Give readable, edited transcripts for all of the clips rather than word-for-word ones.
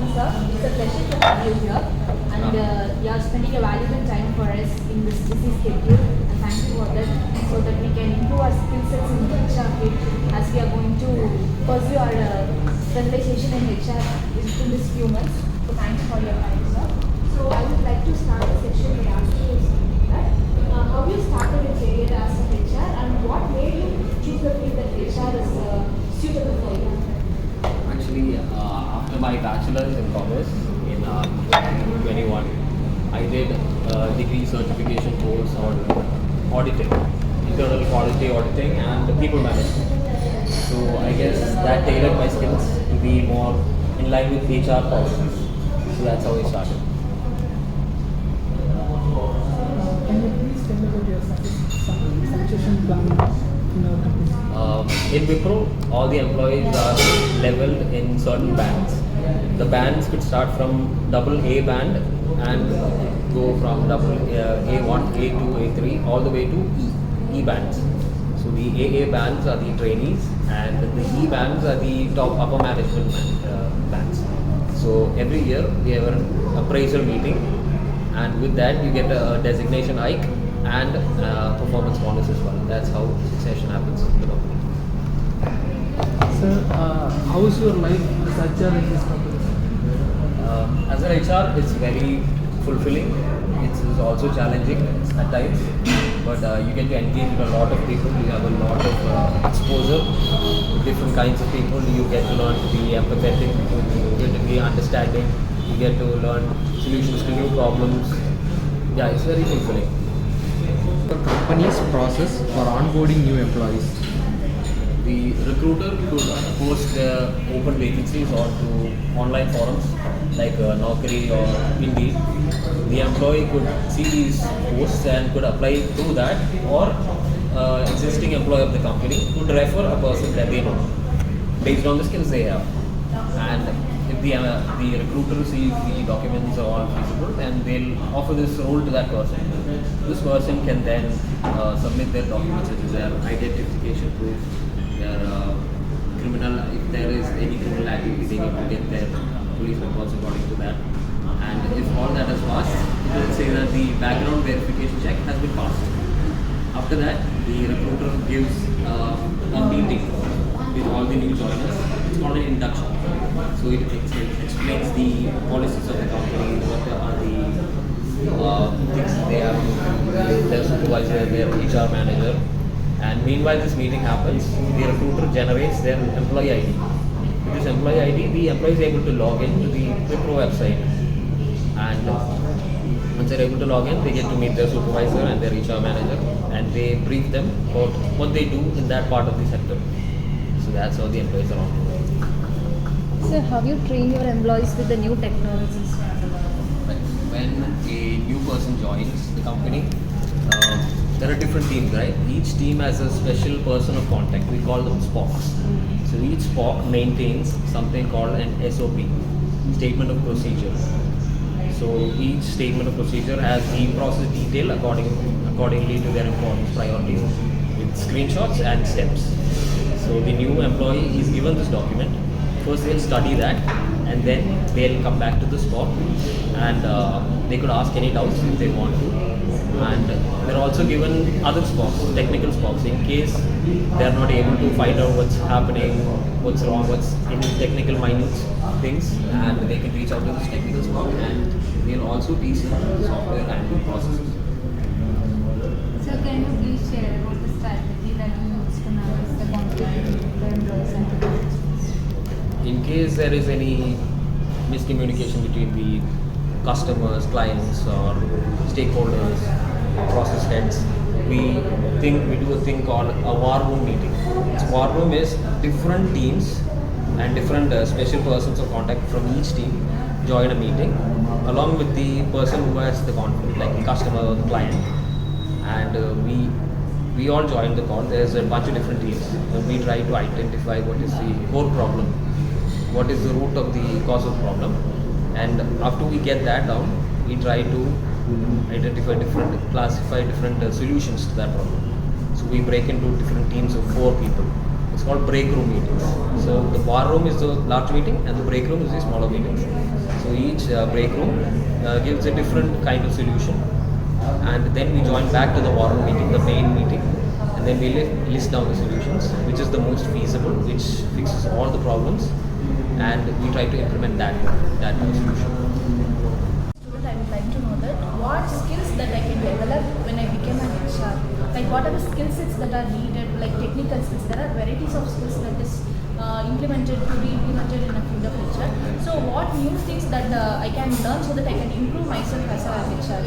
morning, sir. It's a pleasure to have you here. And you are spending a valuable time for us in this busy schedule. And thank you for that, so that we can improve our skill sets in HR field as we are going to pursue our specialization in HR in this few months. So thank you for your time, sir. So I would like to start the session by asking you that how you started your career as a HR and what made you choose the field that HR is suitable for you? Actually, after my bachelor's in commerce in 2021, I did a degree certification course on auditing, internal quality auditing and people management. So I guess that tailored my skills to be more in line with HR policies. So that's how I started. Can you please tell me about your succession plan in our company? In Wipro, all the employees are leveled in certain bands. The bands could start from double A band and go from double A1, A2, A3 all the way to E bands. So the AA bands are the trainees and the E bands are the top upper management bands. So every year we have an appraisal meeting, and with that you get a designation hike and performance bonus as well. That's how succession happens in the company. Sir, how is your life as HR in this company? As an HR, it's very fulfilling. It's also challenging at times, but you get to engage with a lot of people. You have a lot of exposure to different kinds of people. You get to learn to be empathetic. You get to be understanding. You get to learn solutions to new problems. Yeah, it's very fulfilling. The company's process for onboarding new employees. The recruiter could post their open vacancies onto online forums like Naukri or Indeed. The employee could see these posts and could apply through that, or existing employee of the company could refer a person that they know based on the skills they have. And if the recruiter sees the documents are all feasible, then they'll offer this role to that person. This person can then submit their documents, such as their identification proof, their criminal, if there is any criminal activity, they need to get their police records according to that. And if all that has passed, it will say that the background verification check has been passed. After that, the recruiter gives a meeting with all the new joiners. It's called an induction. So it explains the policies of the company, what are the things they have with their supervisor, their HR manager. And meanwhile this meeting happens, the recruiter generates their employee ID. With this employee ID, the employee is able to log into the Wipro website. And once they're able to log in, they get to meet their supervisor and their HR manager, and they brief them about what they do in that part of the sector. So that's how the employees are on. So how you train your employees with the new technologies? When a new person joins the company, there are different teams, right? Each team has a special person of contact. We call them SPOCs. So each SPOC maintains something called an SOP, Statement of Procedure. So each statement of procedure has the process detail accordingly to their importance priorities with screenshots and steps. So the new employee is given this document. First they'll study that, and then they'll come back to the SPOC, and they could ask any doubts if they want to. And they're also given other SPOCs, technical SPOCs, in case they're not able to find out what's happening, what's wrong, what's any technical minute things, and they can reach out to this technical SPOC, and they'll also teach the software and processes. So can you please share about the strategy that you use to manage the conflict with the employees and the business? In case there is any miscommunication between the customers, clients, or stakeholders, process heads, we do a thing called a war room meeting. So war room is different teams and different special persons of contact from each team join a meeting along with the person who has the conflict, like the customer or the client, and we all join the call. There's a bunch of different teams, and we try to identify what is the core problem, what is the root of the cause of the problem, and after we get that down, we try to classify different solutions to that problem. So we break into different teams of 4 people. it's called break room meetings. So the war room is the large meeting and the break room is the smaller meetings. So each break room gives a different kind of solution, and then we join back to the war room meeting, the main meeting, and then we list down the solutions, which is the most feasible, which fixes all the problems, and we try to implement that solution. Student, I would like to know that what skills that I can develop when I become an HR. Like what are the skill sets that are needed, like technical skills. There are varieties of skills that is implemented to be implemented in a field of HR. So what new things that I can learn so that I can improve myself as a HR?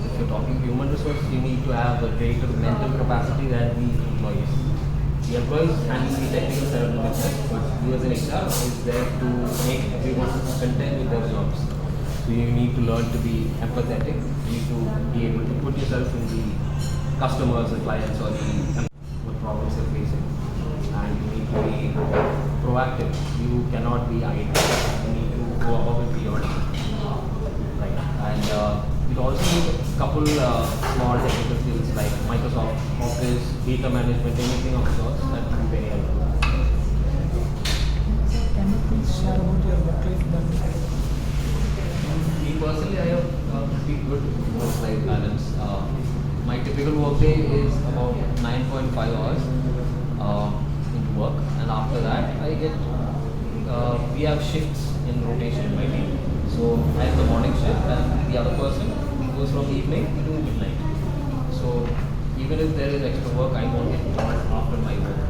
If you're talking human resources, you need to have a greater mental capacity than the employees. The employees handle the technical side of the business, but you as an HR is there to make everyone content with their jobs. So you need to learn to be empathetic. You need to be able to put yourself in the customers, the clients, or the problems they're facing. And you need to be proactive. You cannot be idle. You need to go above and beyond. Right. And it also needs a couple small technical skills like Microsoft Office, data management, anything of sorts. That will be very helpful. Can you please share about your work-life balance? Me personally, I have a pretty good work-life balance. My typical work day is about 9.5 hours into work, and after that, I get we have shifts in rotation in my team. So I have the morning shift, and the other person goes from evening to midnight. So even if there is extra work, I won't get done after my work.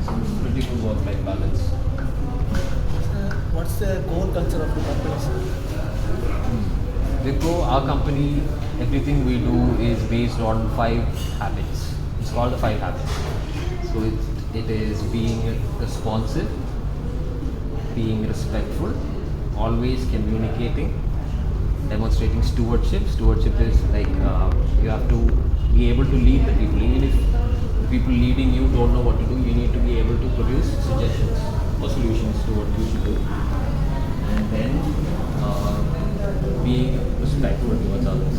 So it's pretty good work-life balance. What's the core culture of the company, sir? Wipro, our company, everything we do is based on 5 habits. It's called the 5 habits. So it is being responsive, being respectful, always communicating, demonstrating stewardship. Stewardship is like you have to be able to lead the people. Even if the people leading you don't know what to do, you need to be able to produce suggestions or solutions to what you should do. And then being respectful towards others.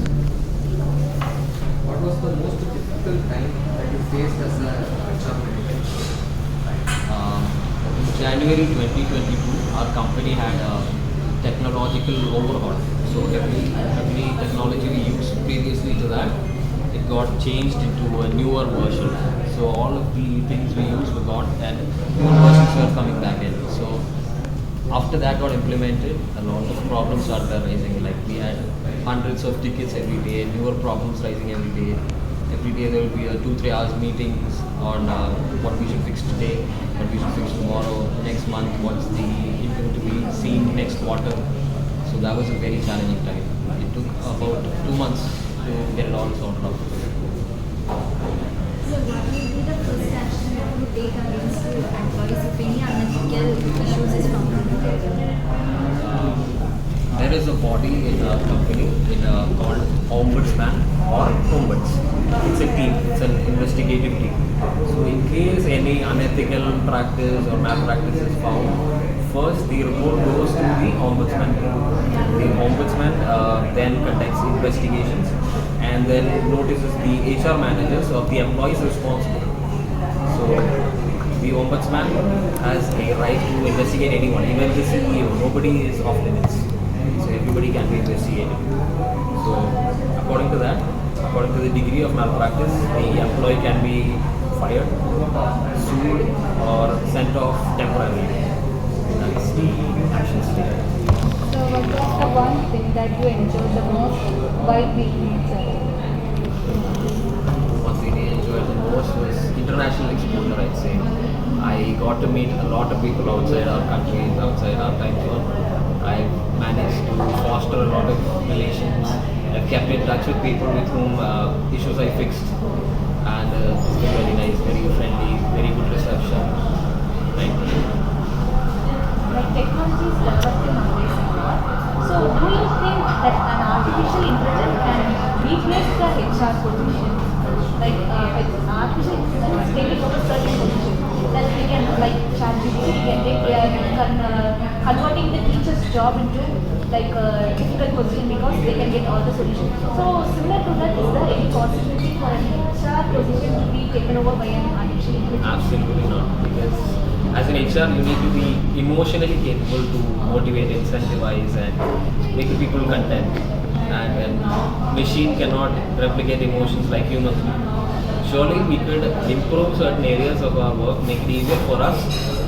What was the most difficult time that you faced as a HR manager? In January 2022, our company had a technological overhaul. So every technology we used previously to that, it got changed into a newer version. So all of the things we used were gone and newer versions were coming back in. So after that got implemented, a lot of problems started arising. Like we had hundreds of tickets every day, newer problems rising every day. Every day there will be 2-3 hours meetings on what we should fix today, what we should fix tomorrow, next month, what's the going to be seen next quarter. So that was a very challenging time. It took about 2 months to get it all sorted out. So what will be the first action you have to take against your employees if any unethical issues is found? There is a body in our company called Ombudsman or Ombuds. It's a team, it's an investigative team. So in case any unethical practice or malpractice is found, first the report goes to the Ombudsman. The Ombudsman then conducts investigations and then notices the HR managers of the employees responsible. So the Ombudsman has a right to investigate anyone, even the CEO. Nobody is off limits. So everybody can be investigated. So according to that, according to the degree of malpractice, the employee can be fired, sued, or sent off temporarily. That's the actions taken. So what was the one thing that you enjoyed the most while being in HR? One thing I enjoyed the most was international exposure, I'd say. I got to meet a lot of people outside our country, outside our time zone. I've managed to foster a lot of relations. I've kept in touch with people with whom issues I fixed. And it's been very nice, very friendly, very good reception. Right? Like technology is developing nowadays a lot. So do you think that an artificial intelligence can replace the HR position? Like artificial intelligence is taking over certain positions that we can like ChatGPT can take converting the teacher's job into like a difficult position because they can get all the solutions. So similar to that, is there any possibility for an HR position to be taken over by an artificial intelligence? Absolutely not. Because as an HR, you need to be emotionally capable to motivate, incentivize, and make the people content. And machine cannot replicate emotions like humans do. Surely we could improve certain areas of our work, make it easier for us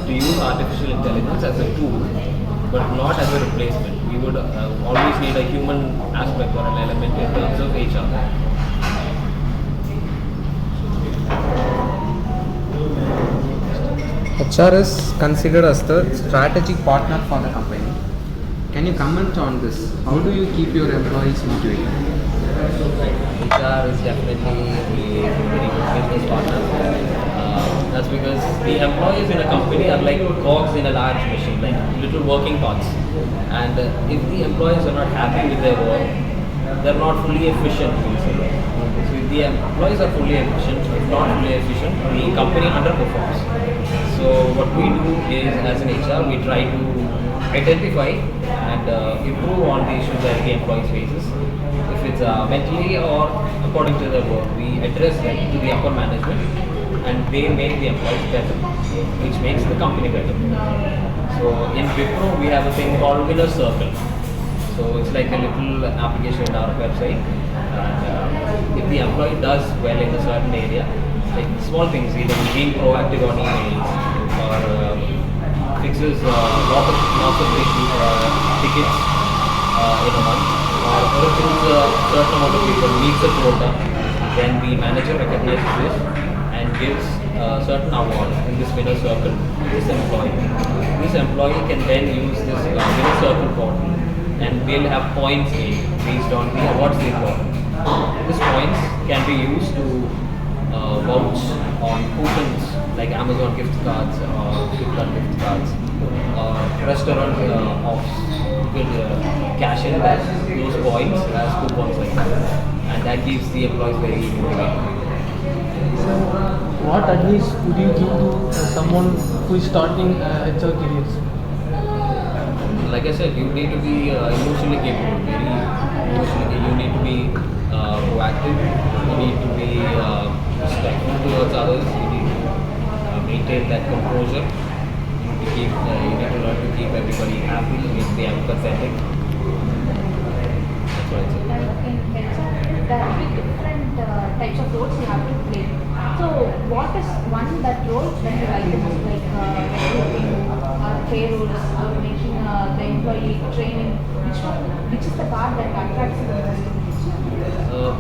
to use artificial intelligence as a tool, but not as a replacement. We would always need a human aspect or an element in terms of HR. HR is considered as the strategic partner for the company. Can you comment on this? How do you keep your employees motivated? HR is definitely a very good business partner. That's because the employees in a company are like cogs in a large machine, like little working parts. And if the employees are not happy with their work, they're not fully efficient. So if the employees are fully efficient, if not fully efficient, the company underperforms. So what we do is, as an HR, we try to identify and improve on the issues that the employees faces. If it's mentally or according to their work, we address them to the upper management, and they make the employees better, which makes the company better. So in Wipro, we have a thing called Winner Circle. So it's like a little application in our website. And if the employee does well in a certain area, like small things, either being proactive on emails or fixes lots of tickets in a month, or recruits a certain amount of people, meets a quota, then the manager recognizes this and gives a certain award in this winner circle to this employee. This employee can then use this winner circle portal, and we'll have points gained based on the awards they got. These points can be used to vouch on coupons like Amazon gift cards or Flipkart gift cards or restaurant offs. You could cash in those points as coupons like that, and that keeps the employees very motivated. What advice would you give to someone who is starting HR careers? Like I said, you need to be emotionally capable, very emotionally. You need to be proactive. You need to be respectful towards others. You need to maintain that composure. You need to learn to keep everybody happy. You need to be empathetic. That's what I say. There are different types of roles you have to play. So, what is that role that you like the most, like recruiting, payrolls, or making the employee training? Which is the part that attracts you the most?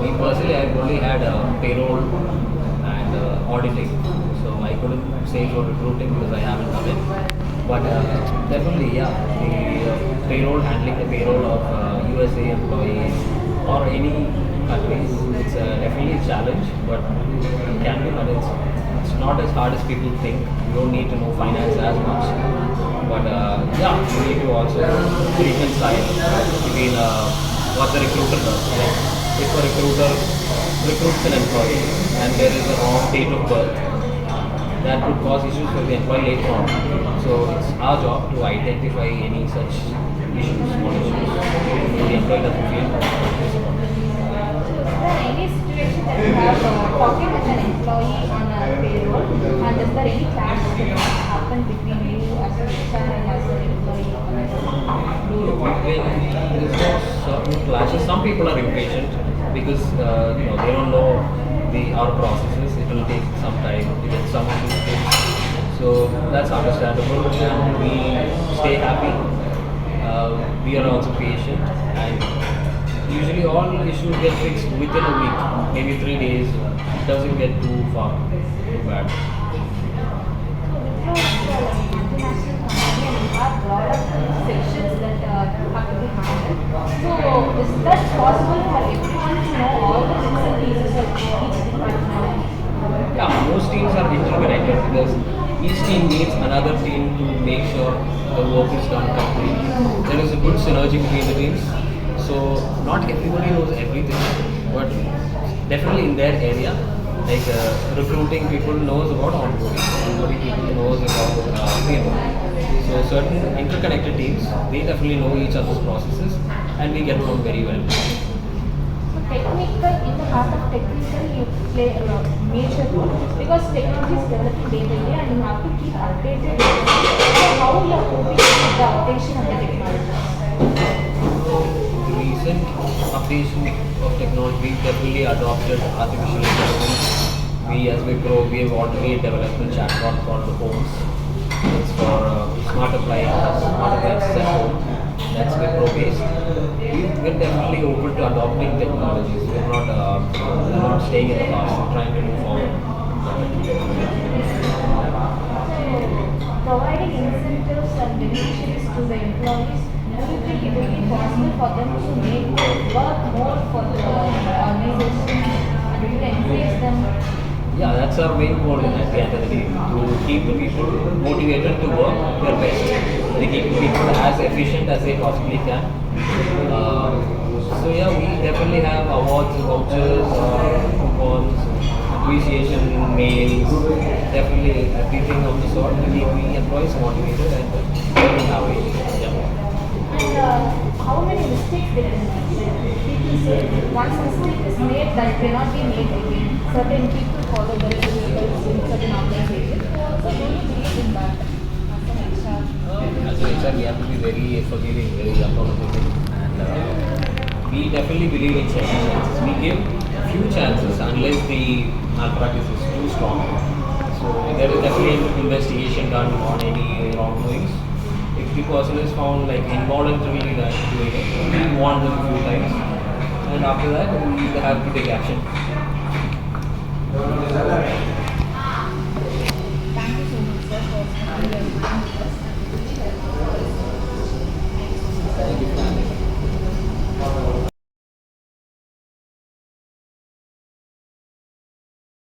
Me personally, I've only had payroll and auditing, so I couldn't say for recruiting because I haven't done it. But definitely, yeah, the payroll, handling the payroll of USA employees or any countries, it's definitely a challenge, but it can be managed. It's not as hard as people think. You don't need to know finance as much. But yeah, you need to also reconcile between what the recruiter does. Like if a recruiter recruits an employee and there is a wrong date of birth, that could cause issues for the employee later on. So it's our job to identify any such issues, small issues, so the employee doesn't feel disappointed. Is there any situation that you have talking with an employee on a payroll, and is there any clash that has happened between you as a HR and as an employee? There's no certain clashes. Some people are impatient because they don't know our processes. It will take some time to get some of these things. So that's understandable, and we stay happy. We are also patient, and usually all issues get fixed within a week, maybe 3 days. It doesn't get too far, too bad. Have lot of sections that have to be handled. So, is that possible for everyone to know all the bits and pieces of each department? Yeah, most teams are interconnected because each team needs another team to make sure the work is done completely. There is a good synergy between the teams. So not everybody knows everything, but definitely in their area, like recruiting people knows about onboarding, onboarding people knows about payroll. So certain interconnected teams, they definitely know each other's processes, and we get along very well. So technical, in the part of technical, you play a major role because technology is developing day by day and you have to keep updated. So how you are coping with the updation of the technology? The recent updation of technology definitely adopted artificial intelligence. We as Wipro, we have already developed a chatbot for the phones. It's for smart appliances at home. That's Wipro based. We're definitely open to adopting technologies. We're not staying in the past. We're trying to move forward. Providing incentives and beneficiaries to the employees, do you think it will be possible for them to make work more for the organization and will encourage them? Yeah, that's our main goal at the end of the day, to keep the people motivated to work their best. They keep the people as efficient as they possibly can. So yeah, we definitely have awards, vouchers, coupons, appreciation mails, definitely everything of the sort to keep the employees motivated and very happy. Yeah. And how many mistakes they can make? People say once mistake is made, that cannot be made again. Certain people follow the rules in certain organizations. So do you believe in that as an HR? As an HR, we have to be very forgiving, very apologetic, and we definitely believe in second chances. We give few chances unless the malpractice is too strong. So there is definitely an investigation done on any wrongdoings. If the person is found like involuntarily doing it, we warn them a few times, and after that we have to take action.